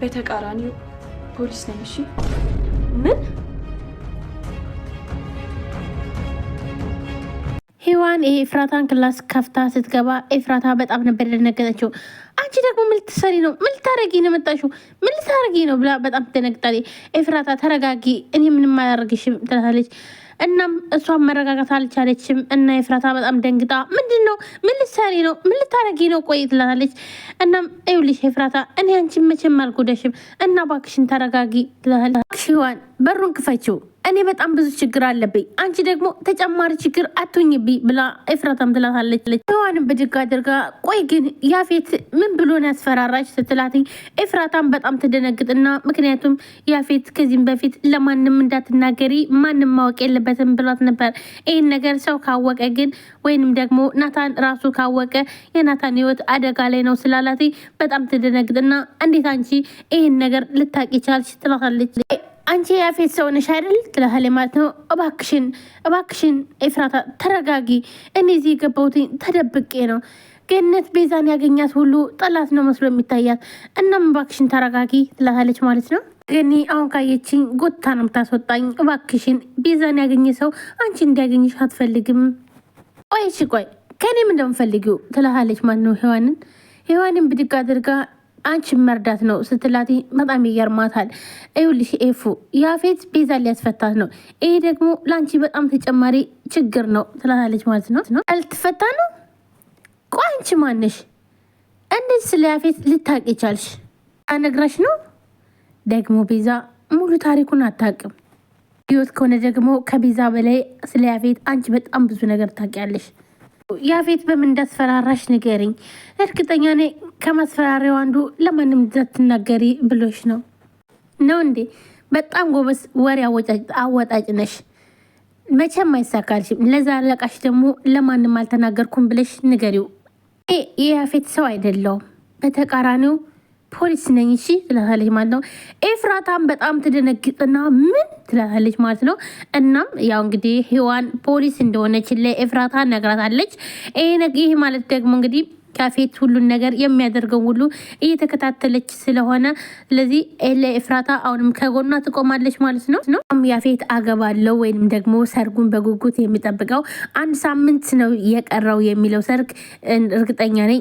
በተቃራኒው ፖሊስ ነኝ። እሺ ምን? ሔዋን ኤፍራታን ክላስ ከፍታ ስትገባ ኤፍራታ በጣም ነበር የደነገጠችው። አንቺ ደግሞ ምን ልትሰሪ ነው? ምን ልታረጊ ነው መጣሽው? ምን ልታረጊ ነው ብላ በጣም ትደነግጣለች። ኤፍራታ ተረጋጊ፣ እኔ ምንም አላደርግሽም ትላታለች። እናም እሷን መረጋጋት አልቻለችም እና ኤፍራታ በጣም ደንግጣ ምንድን ነው? ምን ልትሰሪ ነው? ምን ልታረጊ ነው? ቆይ ትላታለች። እናም ይኸውልሽ ኤፍራታ እኔ አንቺን መቼም አልጎዳሽም እና እባክሽን ተረጋጊ ትላታለች። እባክሽ ሔዋን በሩን ክፈችው፣ እኔ በጣም ብዙ ችግር አለብኝ፣ አንቺ ደግሞ ተጨማሪ ችግር አትሁኝብኝ ብላ ኤፍራታም ትላታለች። ሔዋንም ብድግ አድርጋ ቆይ ግን ያፌት ምን ብሎን ያስፈራራች ስትላትኝ ኤፍራታም በጣም ትደነግጥና ምክንያቱም ያፌት ከዚህም በፊት ለማንም እንዳትናገሪ ማንም ማወቅ የለበትም ብሏት ነበር። ይህን ነገር ሰው ካወቀ ግን ወይንም ደግሞ ናታን ራሱ ካወቀ የናታን ህይወት አደጋ ላይ ነው ስላላት በጣም ትደነግጥና እንዴት አንቺ ይህን ነገር ልታቂ ቻልሽ ትላታለች። አንቺ ያፌት ሰው ነሽ አይደል ትላታለች ማለት ነው። እባክሽን ኤፍራታ ተረጋጊ፣ እኔ እዚህ የገባሁት ተደብቄ ነው። ገነት ቤዛን ያገኛት ሁሉ ጠላት ነው መስሎ የሚታያት። እናም እባክሽን ተረጋጊ ትላታለች ማለት ነው። ግን አሁን ካየችኝ ጎታ ነው የምታስወጣኝ። እባክሽን ቤዛን ያገኘ ሰው አንቺ እንዲያገኝሽ አትፈልግም። ቆይ ከኔ ምን እንደምፈልጊው ትላታለች ማለት ነው። ሔዋንን ብድግ አድርጋ አንቺ መርዳት ነው ስትላት በጣም ይገርማታል። ይኸውልሽ ኤፉ ያፌት ቤዛ ሊያስፈታት ነው፣ ይሄ ደግሞ ለአንቺ በጣም ተጨማሪ ችግር ነው ትላታለች ማለት ነው። አልትፈታ ነው? ቆይ አንቺ ማነሽ? እንዴት ስለ ያፌት ልታቂ ቻልሽ? አነግራሽ ነው ደግሞ ቤዛ ሙሉ ታሪኩን አታውቅም። ህይወት ከሆነ ደግሞ ከቤዛ በላይ ስለ ያፌት አንቺ በጣም ብዙ ነገር ታውቂያለሽ። ያፌት በምን እንዳስፈራራሽ ንገሪኝ። እርግጠኛ ነኝ ከማስፈራሪያው አንዱ ለማንም እንዳትናገሪ ብሎሽ ነው እንዴ? በጣም ጎበዝ ወሬ አወጣጭ ነሽ። መቼም አይሳካልሽም። ለዛ አለቃሽ ደግሞ ለማንም አልተናገርኩም ብለሽ ንገሪው። የያፌት ሰው አይደለውም፣ በተቃራኒው ፖሊስ ነኝ እሺ ትላታለች ማለት ነው። ኤፍራታም በጣም ትደነግጥና ምን ትላታለች ማለት ነው። እናም ያው እንግዲህ ሔዋን ፖሊስ እንደሆነች ለኤፍራታ ነግራታለች። ይህ ማለት ደግሞ እንግዲህ ያፌት ሁሉን ነገር የሚያደርገው ሁሉ እየተከታተለች ስለሆነ ስለዚህ ለኤፍራታ አሁንም ከጎኗ ትቆማለች ማለት ነው። ያፌት አገባለው ወይም ደግሞ ሰርጉን በጉጉት የሚጠብቀው 1 ሳምንት ነው የቀረው የሚለው ሰርግ እርግጠኛ ነኝ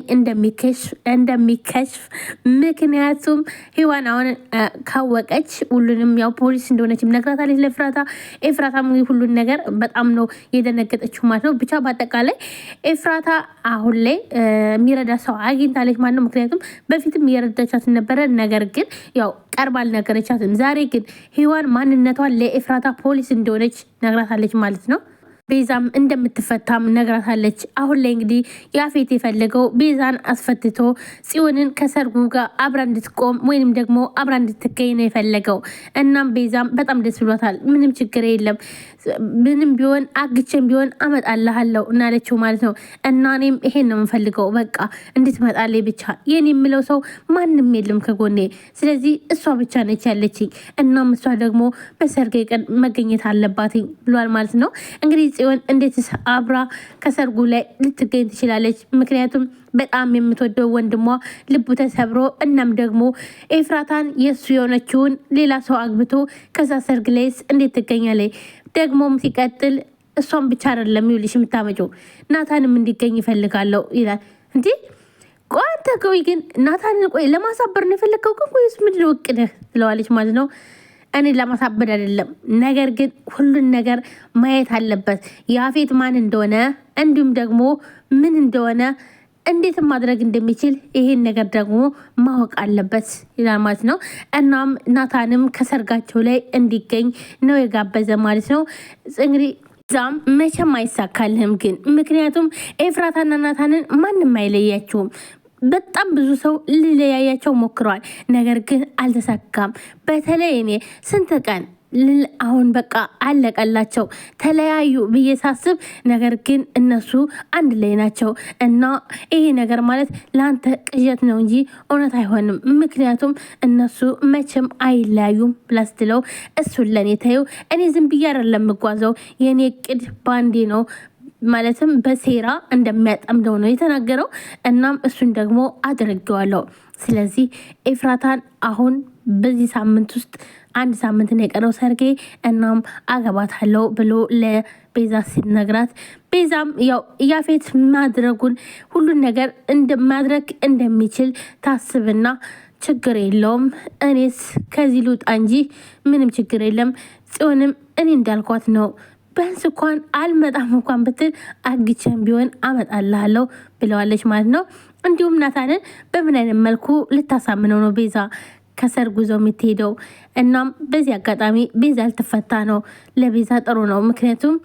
እንደሚከሽፍ። ምክንያቱም ሔዋን አሁን ካወቀች ሁሉንም ያው ፖሊስ እንደሆነች ነግራታለች ለኤፍራታ። ኤፍራታም ሁሉን ነገር በጣም ነው የደነገጠችው ማለት ነው። ብቻ በአጠቃላይ ኤፍራታ አሁን ላይ የሚረዳ ሰው አግኝታለች ማለት ነው። ምክንያቱም በፊትም እየረዳቻት ነበረ፣ ነገር ግን ያው ቀርባ አልነገረቻትም። ዛሬ ግን ሔዋን ማንነቷን ለኤፍራታ ፖሊስ እንደሆነች ነግራታለች ማለት ነው። ቤዛም እንደምትፈታም ነግራታለች። አሁን ላይ እንግዲህ ያፌት የፈለገው ቤዛን አስፈትቶ ጽዮንን ከሰርጉ ጋር አብራ እንድትቆም ወይንም ደግሞ አብራ እንድትገኝ ነው የፈለገው። እናም ቤዛም በጣም ደስ ብሏታል። ምንም ችግር የለም፣ ምንም ቢሆን አግቼም ቢሆን አመጣልሃለሁ እናለችው ማለት ነው። እና እኔም ይሄን ነው የምፈልገው፣ በቃ እንድትመጣልኝ ብቻ። የኔ የምለው ሰው ማንም የለም ከጎኔ፣ ስለዚህ እሷ ብቻ ነች ያለችኝ። እናም እሷ ደግሞ በሰርጌ ቀን መገኘት አለባትኝ ብሏል ማለት ነው። እንግዲህ ጽዮን እንዴት አብራ ከሰርጉ ላይ ልትገኝ ትችላለች? ምክንያቱም በጣም የምትወደው ወንድሟ ልቡ ተሰብሮ እናም ደግሞ ኤፍራታን የእሱ የሆነችውን ሌላ ሰው አግብቶ ከዛ ሰርግ ላይስ እንዴት ትገኛለች? ደግሞም ሲቀጥል እሷን ብቻ አይደለም ይኸውልሽ የምታመጪው ናታንም እንዲገኝ ይፈልጋለሁ ይላል። እንዲህ ቆይ አንተ ቆይ ግን ናታንን ቆይ ለማሳበር ነው የፈለግከው? ግን ቆይስ ምንድን ነው እቅድህ ትለዋለች ማለት ነው። እኔ ለማሳበድ አይደለም፣ ነገር ግን ሁሉን ነገር ማየት አለበት። ያፌት ማን እንደሆነ እንዲሁም ደግሞ ምን እንደሆነ እንዴት ማድረግ እንደሚችል ይሄን ነገር ደግሞ ማወቅ አለበት ይላል ማለት ነው። እናም ናታንም ከሰርጋቸው ላይ እንዲገኝ ነው የጋበዘ ማለት ነው። እንግዲህ ዛም መቼም አይሳካልህም ግን ምክንያቱም ኤፍራታና ናታንን ማንም አይለያቸውም። በጣም ብዙ ሰው ሊለያያቸው ሞክረዋል፣ ነገር ግን አልተሳካም። በተለይ እኔ ስንት ቀን አሁን በቃ አለቀላቸው ተለያዩ ብዬ ሳስብ፣ ነገር ግን እነሱ አንድ ላይ ናቸው እና ይሄ ነገር ማለት ለአንተ ቅዠት ነው እንጂ እውነት አይሆንም። ምክንያቱም እነሱ መቼም አይለያዩም ብላ ስትለው እሱን ለእኔ ተይው፣ እኔ ዝም ብዬ አይደለም የምጓዘው፣ የእኔ እቅድ ባንዴ ነው ማለትም በሴራ እንደሚያጠምደው ነው የተናገረው። እናም እሱን ደግሞ አድርጌዋለሁ ስለዚህ ኤፍራታን አሁን በዚህ ሳምንት ውስጥ 1 ሳምንት ነው የቀረው ሰርጌ፣ እናም አገባታለሁ ብሎ ለቤዛ ሲነግራት ቤዛም ያው ያፌት ማድረጉን ሁሉን ነገር ማድረግ እንደሚችል ታስብና ችግር የለውም እኔስ ከዚህ ልውጣ እንጂ ምንም ችግር የለም፣ ጽዮንም እኔ እንዳልኳት ነው ቢያንስ እንኳን አልመጣም እንኳን ብትል አግቼም ቢሆን አመጣልሃለሁ ብለዋለች ማለት ነው። እንዲሁም ናታንን በምን አይነት መልኩ ልታሳምነው ነው ቤዛ ከሰርጉ ይዞ የምትሄደው? እናም በዚህ አጋጣሚ ቤዛ ልትፈታ ነው። ለቤዛ ጥሩ ነው፣ ምክንያቱም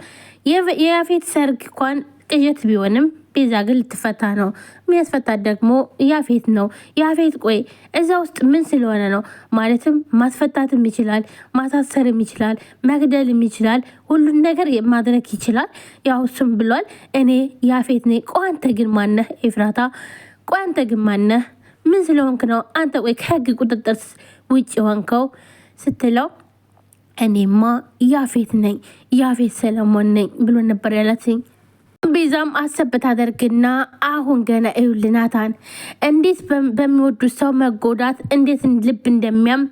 የያፌት ሰርግ እንኳን ቅዠት ቢሆንም ቤዛ ግን ልትፈታ ነው። የሚያስፈታት ደግሞ ያፌት ነው። ያፌት ቆይ እዛ ውስጥ ምን ስለሆነ ነው? ማለትም ማስፈታትም ይችላል፣ ማሳሰርም ይችላል፣ መግደልም ይችላል፣ ሁሉን ነገር ማድረግ ይችላል። ያው እሱም ብሏል እኔ ያፌት ነኝ። ቆይ አንተ ግን ማነህ ኤፍራታ? ቆይ አንተ ግን ማነህ? ምን ስለሆንክ ነው አንተ ቆይ ከህግ ቁጥጥር ውጭ ሆንከው ስትለው እኔማ ያፌት ነኝ፣ ያፌት ሰለሞን ነኝ ብሎ ነበር ያላትኝ። ቤዛም አሰብት አደርግና አሁን ገና ይኸውልህ ናታን እንዴት በሚወዱት ሰው መጎዳት እንዴት ልብ እንደሚያም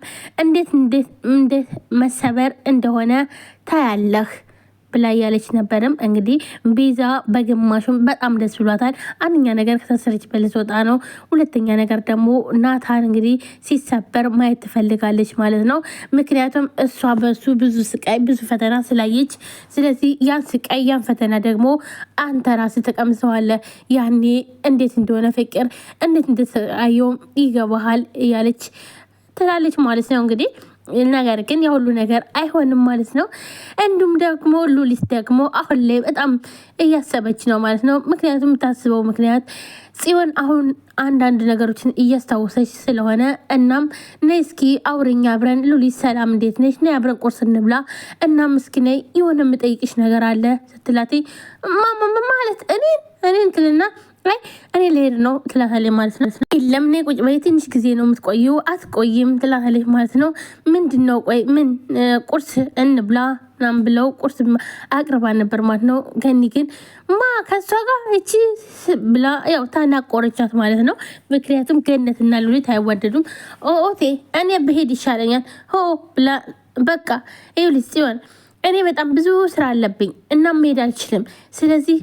እንዴት መሰበር እንደሆነ ታያለህ ብላ ያለች ነበርም። እንግዲህ ቤዛ በግማሹም በጣም ደስ ብሏታል። አንደኛ ነገር ከታሰረችበት ልትወጣ ነው። ሁለተኛ ነገር ደግሞ ናታን እንግዲህ ሲሰበር ማየት ትፈልጋለች ማለት ነው። ምክንያቱም እሷ በሱ ብዙ ስቃይ ብዙ ፈተና ስላየች፣ ስለዚህ ያን ስቃይ ያን ፈተና ደግሞ አንተ ራስህ ተቀምሰዋለህ። ያኔ እንዴት እንደሆነ ፍቅር እንዴት እንደተሰቃየውም ይገባሃል እያለች ትላለች ማለት ነው እንግዲህ ነገር ግን የሁሉ ነገር አይሆንም ማለት ነው። እንዲሁም ደግሞ ሉሊት ደግሞ አሁን ላይ በጣም እያሰበች ነው ማለት ነው። ምክንያቱም የምታስበው ምክንያት ጽዮን አሁን አንዳንድ ነገሮችን እያስታወሰች ስለሆነ እናም ነይ እስኪ አውሪኝ አብረን ሉሊት ሰላም እንዴት ነች? ነይ አብረን ቁርስ እንብላ። እናም እስኪ ነይ የሆነ የምጠይቅሽ ነገር አለ ስትላት ማለት እኔን ትልና ላይ እኔ ልሄድ ነው ትላታለች ማለት ነው። የለም እኔ ቁጭ በይ ትንሽ ጊዜ ነው የምትቆዩ አትቆይም ትላታለች ማለት ነው። ምንድን ነው ቆይ ምን ቁርስ እንብላ ምናምን ብለው ቁርስ አቅርባ ነበር ማለት ነው። ገኒ ግን ከሷ ጋር እቺ ብላ ያው ታናቆረቻት ማለት ነው። ምክንያቱም ገነትና ሉሊት አይዋደዱም። ኦቴ እኔ ብሄድ ይሻለኛል ሆ ብላ በቃ ይኸውልሽ ጽዮን እኔ በጣም ብዙ ስራ አለብኝ እና መሄድ አልችልም። ስለዚህ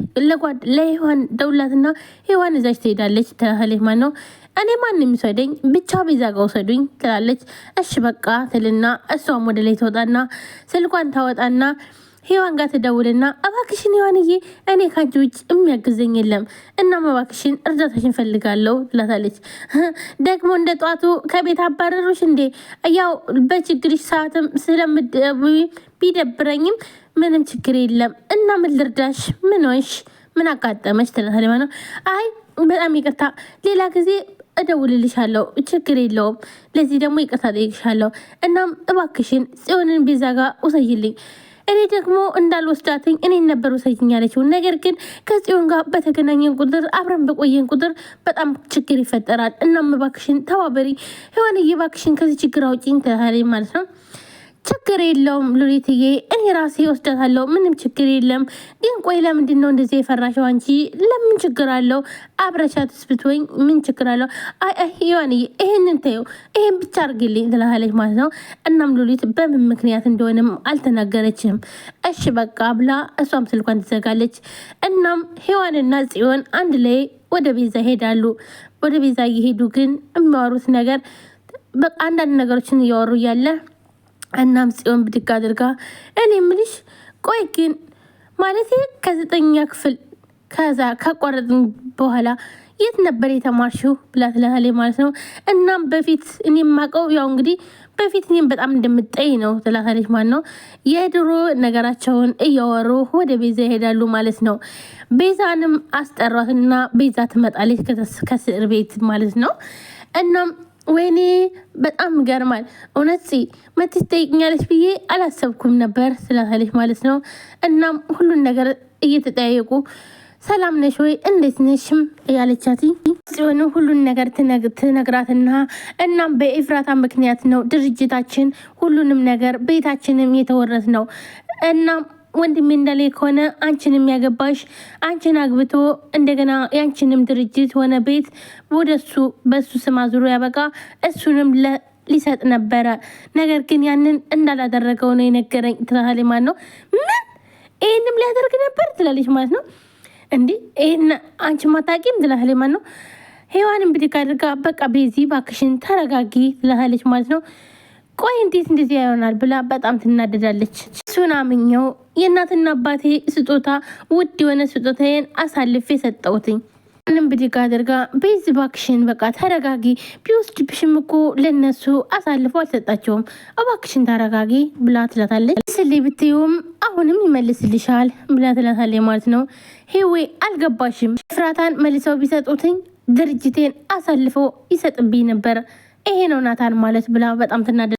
ለሔዋን ደውላትና ሔዋን እዛች ትሄዳለች ትላለች ማለት ነው። እኔ ማንም የሚወስደኝ ብቻ ቤዛ ጋር ውሰዱኝ ትላለች። እሺ በቃ ትልና እሷም ወደ ላይ ትወጣና ስልኳን ታወጣና ሔዋን ጋር ትደውልና እባክሽን ሔዋንዬ እኔ ካንቺ ውጭ የሚያግዘኝ የለም እናም እባክሽን እርዳታሽን ፈልጋለሁ ትላታለች። ደግሞ እንደ ጧቱ ከቤት አባረሩሽ እንዴ? ያው በችግርሽ ሰዓትም ቢደብረኝም ምንም ችግር የለም እና ምን ልርዳሽ? ምን ሆንሽ? ምን አጋጠመች? ትላታለች ማለት ነው። አይ በጣም ይቅርታ ሌላ ጊዜ እደውልልሻለሁ ችግር የለውም። ለዚህ ደግሞ ይቅርታ ጠይቅሻለሁ። እናም እባክሽን ጽዮንን ቤዛ ጋር ውሰይልኝ እኔ ደግሞ እንዳልወስዳትኝ እኔን ነበር ውሰጅኝ ያለችው። ነገር ግን ከጽዮን ጋር በተገናኘን ቁጥር አብረን በቆየን ቁጥር በጣም ችግር ይፈጠራል። እናም እባክሽን ተባበሪ ሔዋንዬ፣ እባክሽን ከዚህ ችግር አውጪኝ ትላለች ማለት ነው። ችግር የለውም ሉሊትዬ እኔ ራሴ ወስዳታለሁ ምንም ችግር የለም። ግን ቆይ ለምንድን ነው እንደዚህ የፈራሽው አንቺ? ለምን ችግር አለው? አብረሻትስ ብትወኝ ምን ችግር አለው? አይ ሔዋንዬ ይሄንን ተይው፣ ይሄን ብቻ አድርግልኝ ትላለች ማለት ነው። እናም ሉሊት በምን ምክንያት እንደሆነም አልተናገረችም። እሺ በቃ ብላ እሷም ስልኳን ትዘጋለች። እናም ሔዋንና ጽዮን አንድ ላይ ወደ ቤዛ ይሄዳሉ። ወደ ቤዛ እየሄዱ ግን የሚያወሩት ነገር በቃ አንዳንድ ነገሮችን እያወሩ እያለ እናም ጽዮን ብድግ አድርጋ እኔ ምልሽ ቆይ ግን ማለት ከ9ኛ ክፍል ከዛ ካቋረጥን በኋላ የት ነበር የተማርሽው ብላ ትላለች ማለት ነው። እናም በፊት እኔ የማውቀው ያው እንግዲህ በፊት እኔም በጣም እንደምጠይ ነው ትላለች ማለት ነው። የድሮ ነገራቸውን እያወሩ ወደ ቤዛ ይሄዳሉ ማለት ነው። ቤዛንም አስጠሯትና ቤዛ ትመጣለች ከእስር ቤት ማለት ነው። እናም ወይኔ በጣም ገርማል እውነት መትሽ ጠይቅኛለች ብዬ አላሰብኩም ነበር ትላለች ማለት ነው። እናም ሁሉን ነገር እየተጠያየቁ ሰላም ነሽ ወይ እንዴት ነሽም እያለቻት ጽዮን ሁሉን ነገር ትነግራትና እናም በኤፍራታ ምክንያት ነው ድርጅታችን ሁሉንም ነገር ቤታችንም የተወረስ ነው። እናም ወንድሜ እንዳለ ከሆነ አንቺንም ያገባሽ አንቺን አግብቶ እንደገና ያንቺንም ድርጅት ሆነ ቤት ወደሱ በሱ ስም አዙሮ ያበቃ እሱንም ሊሰጥ ነበረ። ነገር ግን ያንን እንዳላደረገው ነው የነገረኝ ትላለች ማለት ነው። ምን ይህንም ሊያደርግ ነበር ትላለች ማለት ነው። እንዲህ ይህን አንቺ ማታቂም ትላለች ማለት ነው። ሔዋንም ብድግ አድርጋ በቃ ቤዚ ባክሽን ተረጋጊ ትላለች ማለት ነው። ቆይ እንዴት እንደዚህ ይሆናል ብላ በጣም ትናደዳለች። እሱን አምኜው የእናትና አባቴ ስጦታ ውድ የሆነ ስጦታዬን አሳልፌ ሰጠውትኝ። ምንም ብድግ አድርጋ ቤዚ ባክሽን በቃ ተረጋጊ፣ ቢወስድብሽም እኮ ለነሱ አሳልፎ አልሰጣቸውም፣ እባክሽን ተረጋጊ ብላ ትላታለች። ስሌ ብትይውም አሁንም ይመልስልሻል ብላ ትላታለች ማለት ነው። ሄዌ አልገባሽም፣ ኤፍራታን መልሰው ቢሰጡትኝ ድርጅቴን አሳልፈው ይሰጥብኝ ነበር፣ ይሄ ነው ናታን ማለት ብላ በጣም ትናደዳለች።